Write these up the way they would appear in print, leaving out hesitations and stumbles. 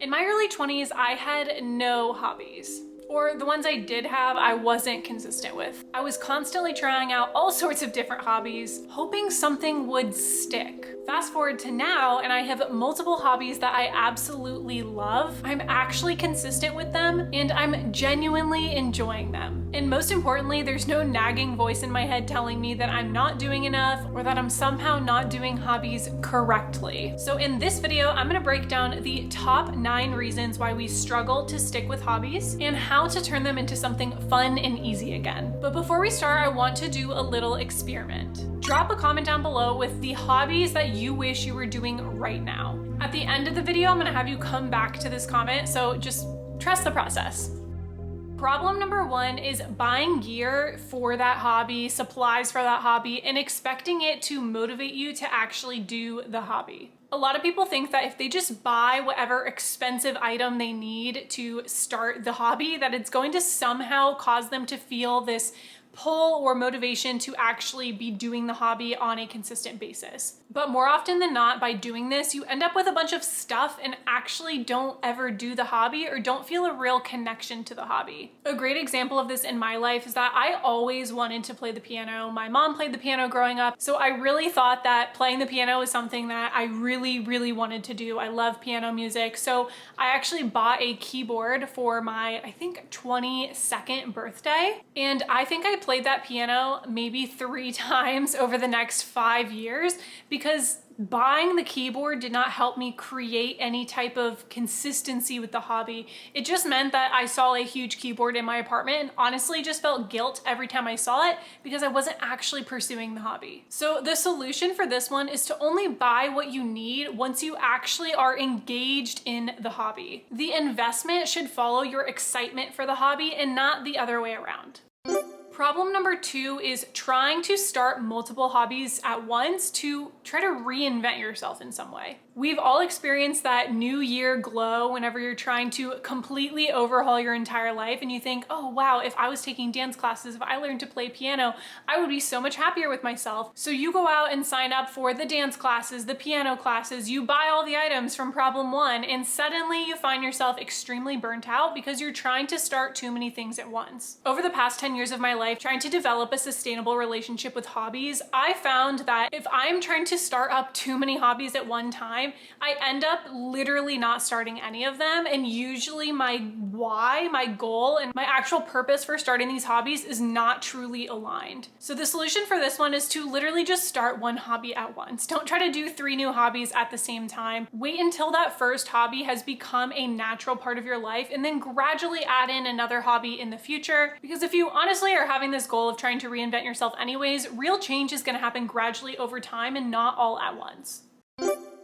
In my early 20s, I had no hobbies. Or the ones I did have, I wasn't consistent with. I was constantly trying out all sorts of different hobbies, hoping something would stick. Fast forward to now, and I have multiple hobbies that I absolutely love. I'm actually consistent with them, and I'm genuinely enjoying them. And most importantly, there's no nagging voice in my head telling me that I'm not doing enough or that I'm somehow not doing hobbies correctly. So in this video, I'm gonna break down the top 9 reasons why we struggle to stick with hobbies and how to turn them into something fun and easy again. But before we start, I want to do a little experiment. Drop a comment down below with the hobbies that you wish you were doing right now. At the end of the video, I'm gonna have you come back to this comment, so just trust the process. Problem number 1 is buying gear for that hobby, supplies for that hobby, and expecting it to motivate you to actually do the hobby. A lot of people think that if they just buy whatever expensive item they need to start the hobby, that it's going to somehow cause them to feel this pull or motivation to actually be doing the hobby on a consistent basis. But more often than not, by doing this, you end up with a bunch of stuff and actually don't ever do the hobby or don't feel a real connection to the hobby. A great example of this in my life is that I always wanted to play the piano. My mom played the piano growing up, so I really thought that playing the piano was something that I really wanted to do. I love piano music, so I actually bought a keyboard for my, I think, 22nd birthday, and I think I played that piano maybe 3 times over the next 5 years because buying the keyboard did not help me create any type of consistency with the hobby. It just meant that I saw a huge keyboard in my apartment and honestly just felt guilt every time I saw it because I wasn't actually pursuing the hobby. So the solution for this one is to only buy what you need once you actually are engaged in the hobby. The investment should follow your excitement for the hobby and not the other way around. Problem number 2 is trying to start multiple hobbies at once to try to reinvent yourself in some way. We've all experienced that new year glow whenever you're trying to completely overhaul your entire life and you think, oh wow, if I was taking dance classes, if I learned to play piano, I would be so much happier with myself. So you go out and sign up for the dance classes, the piano classes, you buy all the items from problem 1, and suddenly you find yourself extremely burnt out because you're trying to start too many things at once. Over the past 10 years of my life, trying to develop a sustainable relationship with hobbies, I found that if I'm trying to start up too many hobbies at one time, I end up literally not starting any of them. And usually my why, my goal, and my actual purpose for starting these hobbies is not truly aligned. So the solution for this one is to literally just start one hobby at once. Don't try to do 3 new hobbies at the same time. Wait until that first hobby has become a natural part of your life and then gradually add in another hobby in the future. Because if you honestly are having this goal of trying to reinvent yourself anyways, real change is going to happen gradually over time and not all at once.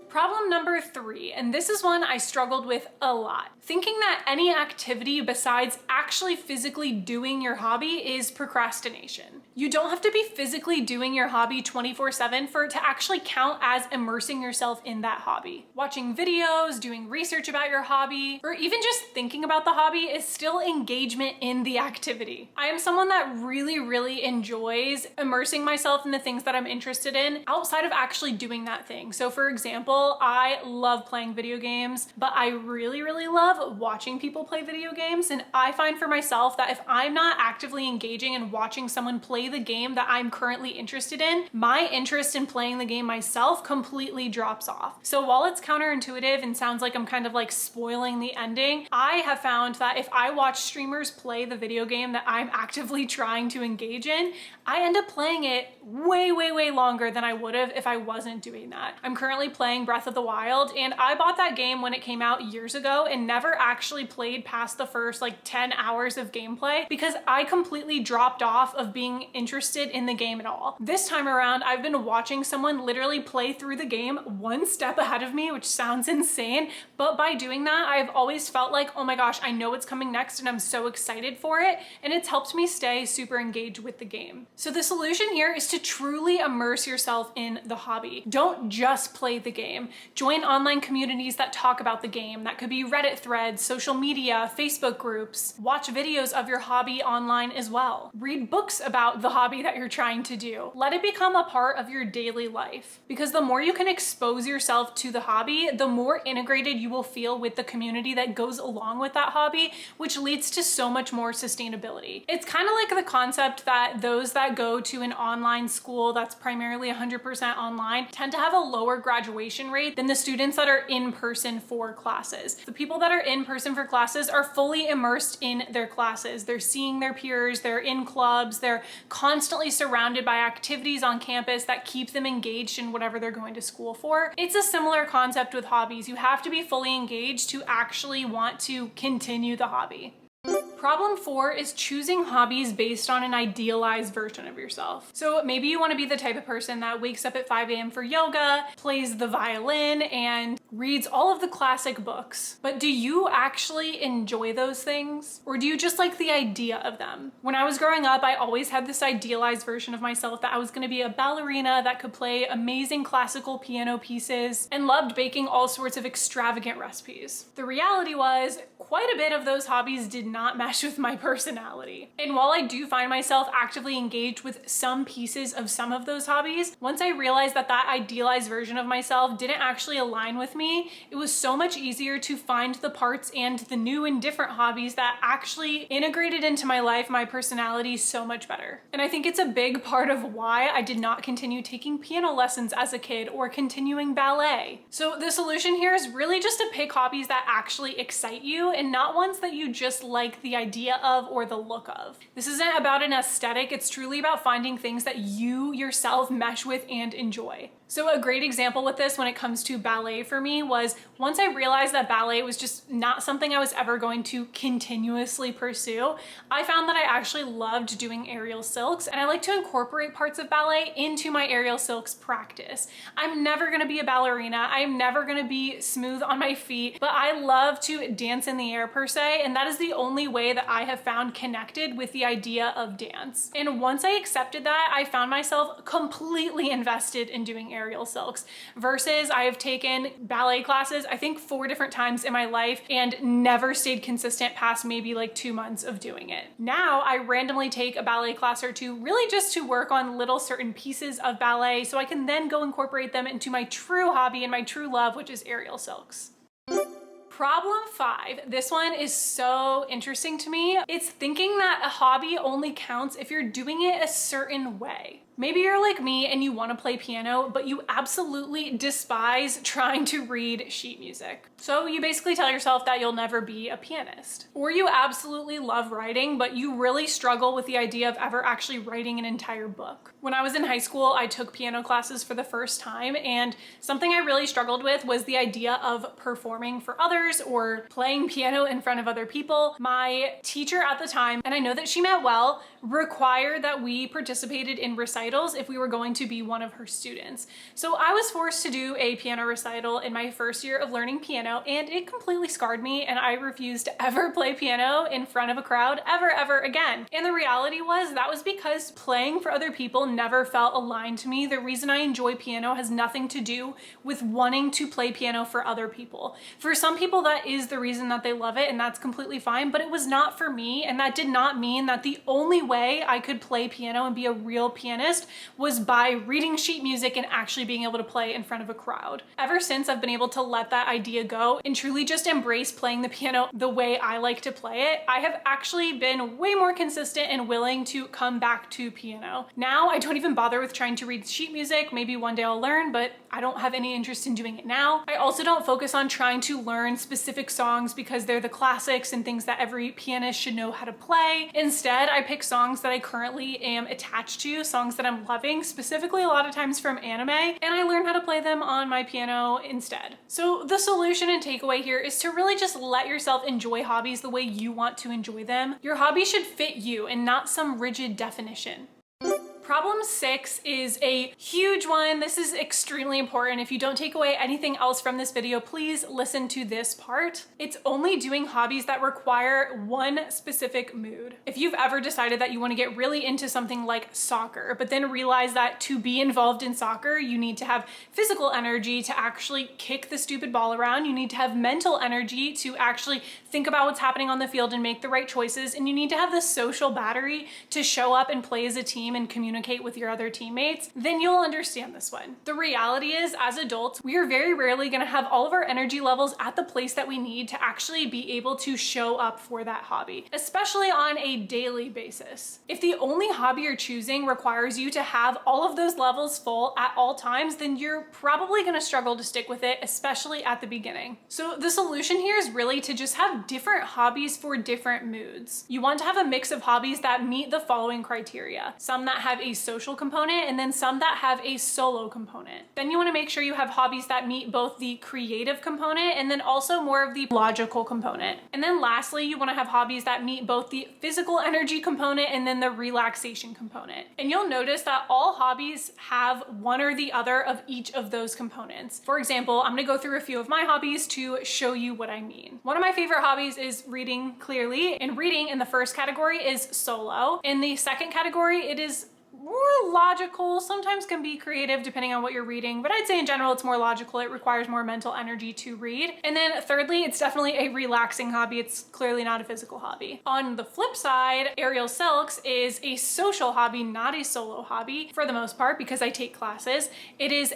Problem number 3, and this is one I struggled with a lot. Thinking that any activity besides actually physically doing your hobby is procrastination. You don't have to be physically doing your hobby 24/7 for it to actually count as immersing yourself in that hobby. Watching videos, doing research about your hobby, or even just thinking about the hobby is still engagement in the activity. I am someone that really enjoys immersing myself in the things that I'm interested in outside of actually doing that thing. So for example, I love playing video games, but I really love watching people play video games. And I find for myself that if I'm not actively engaging and watching someone play the game that I'm currently interested in, my interest in playing the game myself completely drops off. So while it's counterintuitive and sounds like I'm kind of like spoiling the ending, I have found that if I watch streamers play the video game that I'm actively trying to engage in, I end up playing it way longer than I would have if I wasn't doing that. I'm currently playing Breath of the Wild, and I bought that game when it came out years ago and never actually played past the first like 10 hours of gameplay because I completely dropped off of being interested in the game at all. This time around, I've been watching someone literally play through the game one step ahead of me, which sounds insane, but by doing that, I've always felt like, oh my gosh, I know what's coming next and I'm so excited for it, and it's helped me stay super engaged with the game. So the solution here is to truly immerse yourself in the hobby. Don't just play the game. game. Join online communities that talk about the game. That could be Reddit threads, social media, Facebook groups. Watch videos of your hobby online as well. Read books about the hobby that you're trying to do. Let it become a part of your daily life, because the more you can expose yourself to the hobby, the more integrated you will feel with the community that goes along with that hobby, which leads to so much more sustainability. It's kind of like the concept that those that go to an online school that's primarily 100% online tend to have a lower graduation rate than the students that are in person for classes. The people that are in person for classes are fully immersed in their classes. They're seeing their peers, they're in clubs, they're constantly surrounded by activities on campus that keep them engaged in whatever they're going to school for. It's a similar concept with hobbies. You have to be fully engaged to actually want to continue the hobby. Problem 4 is choosing hobbies based on an idealized version of yourself. So maybe you want to be the type of person that wakes up at 5 a.m. for yoga, plays the violin, and reads all of the classic books. But do you actually enjoy those things? Or do you just like the idea of them? When I was growing up, I always had this idealized version of myself that I was going to be a ballerina that could play amazing classical piano pieces and loved baking all sorts of extravagant recipes. The reality was, quite a bit of those hobbies did not mesh with my personality. And while I do find myself actively engaged with some pieces of some of those hobbies, once I realized that that idealized version of myself didn't actually align with me, it was so much easier to find the parts and the new and different hobbies that actually integrated into my life, my personality, so much better. And I think it's a big part of why I did not continue taking piano lessons as a kid or continuing ballet. So the solution here is really just to pick hobbies that actually excite you and not ones that you just like the idea of or the look of. This isn't about an aesthetic, it's truly about finding things that you yourself mesh with and enjoy. So a great example with this when it comes to ballet for me was once I realized that ballet was just not something I was ever going to continuously pursue, I found that I actually loved doing aerial silks, and I like to incorporate parts of ballet into my aerial silks practice. I'm never gonna be a ballerina, I'm never gonna be smooth on my feet, but I love to dance in the air per se, and that is the only way that I have found connected with the idea of dance. And once I accepted that, I found myself completely invested in doing aerial silks, versus I have taken ballet classes, I think 4 different times in my life, and never stayed consistent past maybe like 2 months of doing it. Now I randomly take a ballet class or two, really just to work on little certain pieces of ballet so I can then go incorporate them into my true hobby and my true love, which is aerial silks. Problem 5. This one is so interesting to me. It's thinking that a hobby only counts if you're doing it a certain way. Maybe you're like me and you want to play piano, but you absolutely despise trying to read sheet music. So you basically tell yourself that you'll never be a pianist. Or you absolutely love writing, but you really struggle with the idea of ever actually writing an entire book. When I was in high school, I took piano classes for the first time, and something I really struggled with was the idea of performing for others or playing piano in front of other people. My teacher at the time, and I know that she meant well, required that we participated in recitals if we were going to be one of her students. So I was forced to do a piano recital in my first year of learning piano, and it completely scarred me, and I refused to ever play piano in front of a crowd ever again. And the reality was that was because playing for other people never felt aligned to me. The reason I enjoy piano has nothing to do with wanting to play piano for other people. For some people that is the reason that they love it, and that's completely fine, but it was not for me, and that did not mean that the only way I could play piano and be a real pianist was by reading sheet music and actually being able to play in front of a crowd. Ever since, I've been able to let that idea go and truly just embrace playing the piano the way I like to play it. I have actually been way more consistent and willing to come back to piano. Now I don't even bother with trying to read sheet music. Maybe one day I'll learn, but I don't have any interest in doing it now. I also don't focus on trying to learn specific songs because they're the classics and things that every pianist should know how to play. Instead, I pick songs that I currently am attached to, songs that I'm loving, specifically a lot of times from anime, and I learn how to play them on my piano instead. So the solution and takeaway here is to really just let yourself enjoy hobbies the way you want to enjoy them. Your hobby should fit you and not some rigid definition. Problem 6 is a huge one. This is extremely important. If you don't take away anything else from this video, please listen to this part. It's only doing hobbies that require one specific mood. If you've ever decided that you want to get really into something like soccer, but then realize that to be involved in soccer, you need to have physical energy to actually kick the stupid ball around. You need to have mental energy to actually think about what's happening on the field and make the right choices. And you need to have the social battery to show up and play as a team and communicate with your other teammates, then you'll understand this one. The reality is, as adults, we are very rarely going to have all of our energy levels at the place that we need to actually be able to show up for that hobby, especially on a daily basis. If the only hobby you're choosing requires you to have all of those levels full at all times, then you're probably going to struggle to stick with it, especially at the beginning. So the solution here is really to just have different hobbies for different moods. You want to have a mix of hobbies that meet the following criteria: some that have a social component and then some that have a solo component. Then you want to make sure you have hobbies that meet both the creative component and then also more of the logical component. And then lastly, you want to have hobbies that meet both the physical energy component and then the relaxation component. And you'll notice that all hobbies have one or the other of each of those components. For example, I'm going to go through a few of my hobbies to show you what I mean. One of my favorite hobbies is reading, clearly, and reading in the first category is solo. In the second category, it is more logical, sometimes can be creative depending on what you're reading, but I'd say in general it's more logical. It requires more mental energy to read. And then thirdly, it's definitely a relaxing hobby. It's clearly not a physical hobby. On the flip side, aerial silks is a social hobby, not a solo hobby for the most part, because I take classes. It is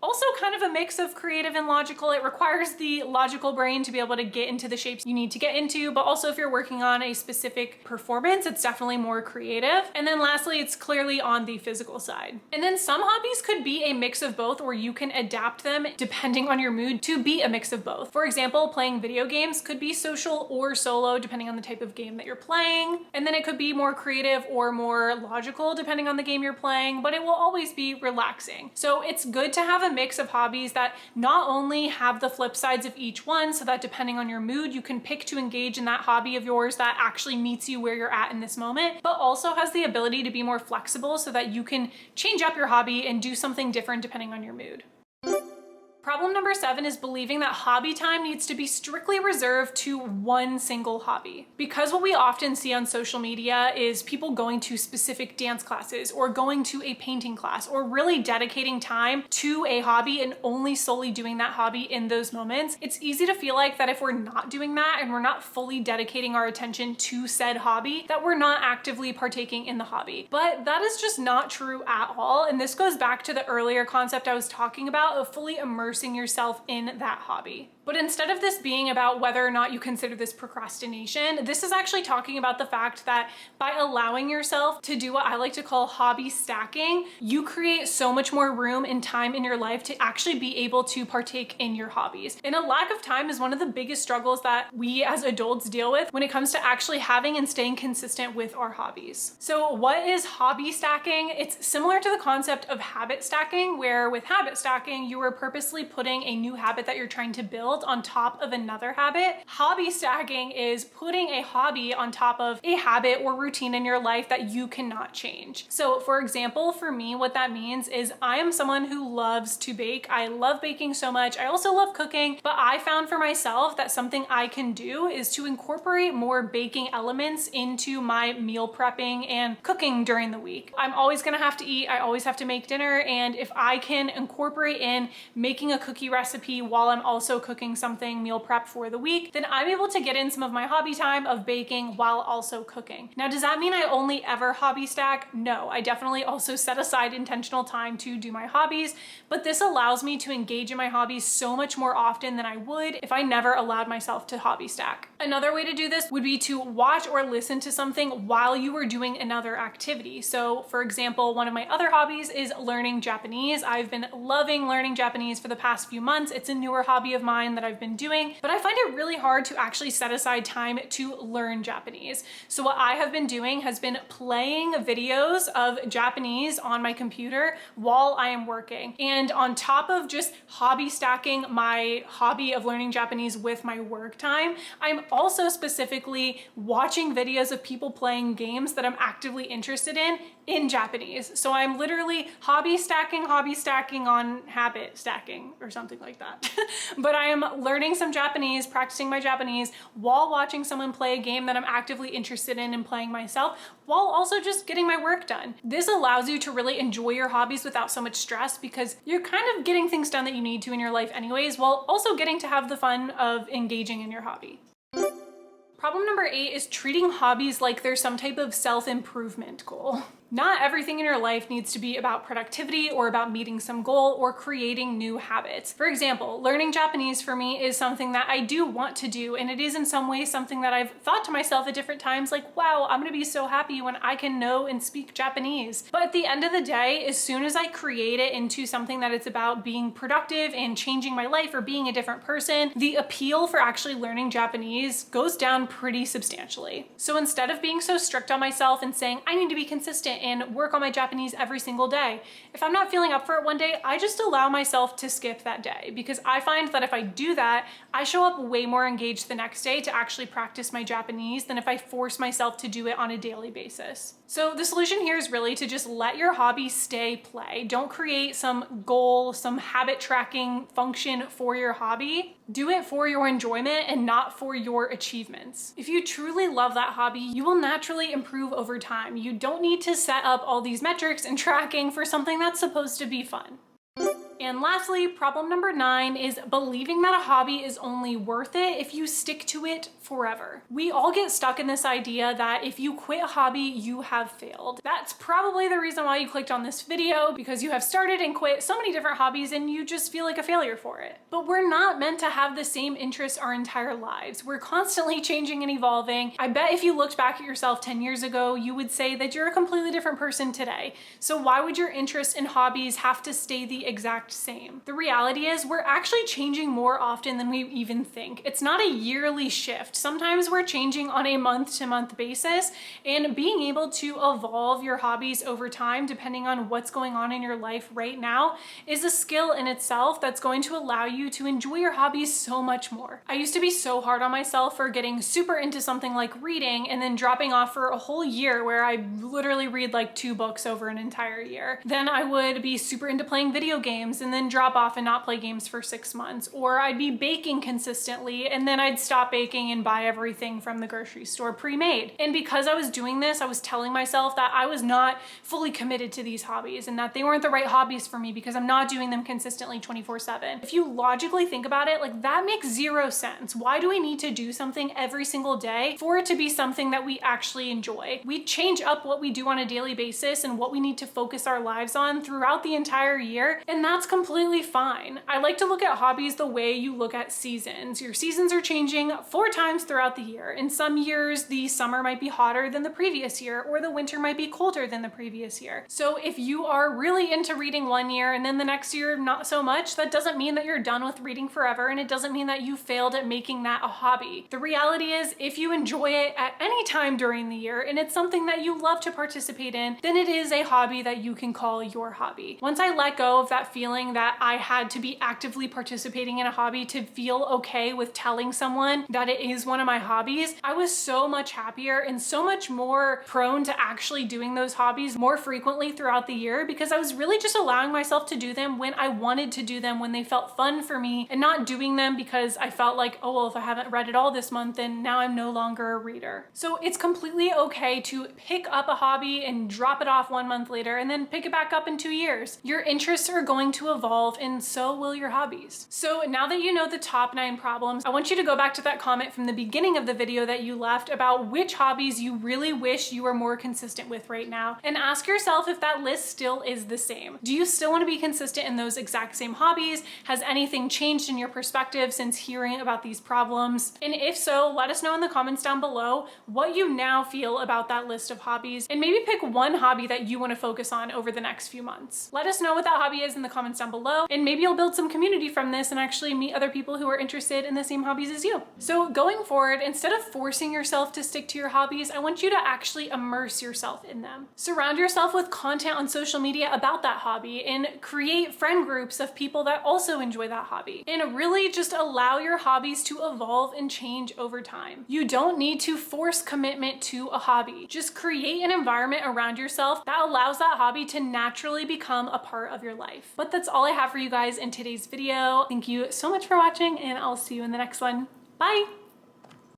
also kind of a mix of creative and logical. It requires the logical brain to be able to get into the shapes you need to get into, but also if you're working on a specific performance, it's definitely more creative. And then lastly, it's clearly on the physical side. And then some hobbies could be a mix of both, or you can adapt them depending on your mood to be a mix of both. For example, playing video games could be social or solo depending on the type of game that you're playing. And then it could be more creative or more logical depending on the game you're playing, but it will always be relaxing. So it's good to have a mix of hobbies that not only have the flip sides of each one, so that depending on your mood, you can pick to engage in that hobby of yours that actually meets you where you're at in this moment, but also has the ability to be more flexible so that you can change up your hobby and do something different depending on your mood. Problem number 7 is believing that hobby time needs to be strictly reserved to one single hobby. Because what we often see on social media is people going to specific dance classes or going to a painting class or really dedicating time to a hobby and only solely doing that hobby in those moments. It's easy to feel like that if we're not doing that and we're not fully dedicating our attention to said hobby, that we're not actively partaking in the hobby. But that is just not true at all. And this goes back to the earlier concept I was talking about of fully immersing yourself in that hobby. But instead of this being about whether or not you consider this procrastination, this is actually talking about the fact that by allowing yourself to do what I like to call hobby stacking, you create so much more room and time in your life to actually be able to partake in your hobbies. And a lack of time is one of the biggest struggles that we as adults deal with when it comes to actually having and staying consistent with our hobbies. So what is hobby stacking? It's similar to the concept of habit stacking, where with habit stacking, you are purposely putting a new habit that you're trying to build on top of another habit. Hobby stacking is putting a hobby on top of a habit or routine in your life that you cannot change. So for example, for me, what that means is I am someone who loves to bake. I love baking so much. I also love cooking, but I found for myself that something I can do is to incorporate more baking elements into my meal prepping and cooking during the week. I'm always gonna have to eat. I always have to make dinner. And if I can incorporate in making a cookie recipe while I'm also cooking something meal prep for the week, then I'm able to get in some of my hobby time of baking while also cooking. Now, does that mean I only ever hobby stack? No, I definitely also set aside intentional time to do my hobbies, but this allows me to engage in my hobbies so much more often than I would if I never allowed myself to hobby stack. Another way to do this would be to watch or listen to something while you are doing another activity. So for example, one of my other hobbies is learning Japanese. I've been loving learning Japanese for the past few months. It's a newer hobby of mine. plan that I've been doing, but I find it really hard to actually set aside time to learn Japanese. So what I have been doing has been playing videos of Japanese on my computer while I am working. And on top of just hobby stacking my hobby of learning Japanese with my work time, I'm also specifically watching videos of people playing games that I'm actively interested in Japanese. So I'm literally hobby stacking on habit stacking or something like that. But I am learning some Japanese, practicing my Japanese while watching someone play a game that I'm actively interested in and playing myself, while also just getting my work done. This allows you to really enjoy your hobbies without so much stress, because you're kind of getting things done that you need to in your life anyways, while also getting to have the fun of engaging in your hobby. Problem number 8 is treating hobbies like they're some type of self-improvement goal. Not everything in your life needs to be about productivity or about meeting some goal or creating new habits. For example, learning Japanese for me is something that I do want to do, and it is in some ways something that I've thought to myself at different times, like, wow, I'm gonna be so happy when I can know and speak Japanese. But at the end of the day, as soon as I create it into something that it's about being productive and changing my life or being a different person, the appeal for actually learning Japanese goes down pretty substantially. So instead of being so strict on myself and saying, I need to be consistent and work on my Japanese every single day, if I'm not feeling up for it one day, I just allow myself to skip that day, because I find that if I do that, I show up way more engaged the next day to actually practice my Japanese than if I force myself to do it on a daily basis. So the solution here is really to just let your hobby stay play. Don't create some goal, some habit tracking function for your hobby. Do it for your enjoyment and not for your achievements. If you truly love that hobby, you will naturally improve over time. You don't need to set up all these metrics and tracking for something that's supposed to be fun. And lastly, problem number 9 is believing that a hobby is only worth it if you stick to it forever. We all get stuck in this idea that if you quit a hobby, you have failed. That's probably the reason why you clicked on this video, because you have started and quit so many different hobbies and you just feel like a failure for it. But we're not meant to have the same interests our entire lives. We're constantly changing and evolving. I bet if you looked back at yourself 10 years ago, you would say that you're a completely different person today. So why would your interests and hobbies have to stay the exact same? The reality is we're actually changing more often than we even think. It's not a yearly shift. Sometimes we're changing on a month-to-month basis, and being able to evolve your hobbies over time depending on what's going on in your life right now is a skill in itself that's going to allow you to enjoy your hobbies so much more. I used to be so hard on myself for getting super into something like reading and then dropping off for a whole year where I literally read like 2 books over an entire year. Then I would be super into playing video games and then drop off and not play games for 6 months. Or I'd be baking consistently and then I'd stop baking and buy everything from the grocery store pre-made. And because I was doing this, I was telling myself that I was not fully committed to these hobbies and that they weren't the right hobbies for me because I'm not doing them consistently 24/7. If you logically think about it, like, that makes zero sense. Why do we need to do something every single day for it to be something that we actually enjoy? We change up what we do on a daily basis and what we need to focus our lives on throughout the entire year, and that's completely fine. I like to look at hobbies the way you look at seasons. Your seasons are changing 4 times throughout the year. In some years, the summer might be hotter than the previous year, or the winter might be colder than the previous year. So if you are really into reading one year and then the next year not so much, that doesn't mean that you're done with reading forever, and it doesn't mean that you failed at making that a hobby. The reality is, if you enjoy it at any time during the year and it's something that you love to participate in, then it is a hobby that you can call your hobby. Once I let go of that feeling that I had to be actively participating in a hobby to feel okay with telling someone that it is one of my hobbies, I was so much happier and so much more prone to actually doing those hobbies more frequently throughout the year, because I was really just allowing myself to do them when I wanted to do them, when they felt fun for me, and not doing them because I felt like, oh, well, if I haven't read it all this month, then now I'm no longer a reader. So it's completely okay to pick up a hobby and drop it off 1 month later and then pick it back up in 2 years. Your interests are going to evolve, and so will your hobbies. So now that you know the top 9 problems, I want you to go back to that comment from the beginning of the video that you left about which hobbies you really wish you were more consistent with right now, and ask yourself if that list still is the same. Do you still want to be consistent in those exact same hobbies? Has anything changed in your perspective since hearing about these problems? And if so, let us know in the comments down below what you now feel about that list of hobbies, and maybe pick one hobby that you want to focus on over the next few months. Let us know what that hobby is in the comments comments down below, and maybe you'll build some community from this and actually meet other people who are interested in the same hobbies as you. So going forward, instead of forcing yourself to stick to your hobbies, I want you to actually immerse yourself in them. Surround yourself with content on social media about that hobby and create friend groups of people that also enjoy that hobby. And really just allow your hobbies to evolve and change over time. You don't need to force commitment to a hobby. Just create an environment around yourself that allows that hobby to naturally become a part of your life. But that's all I have for you guys in today's video. Thank you so much for watching, and I'll see you in the next one. Bye!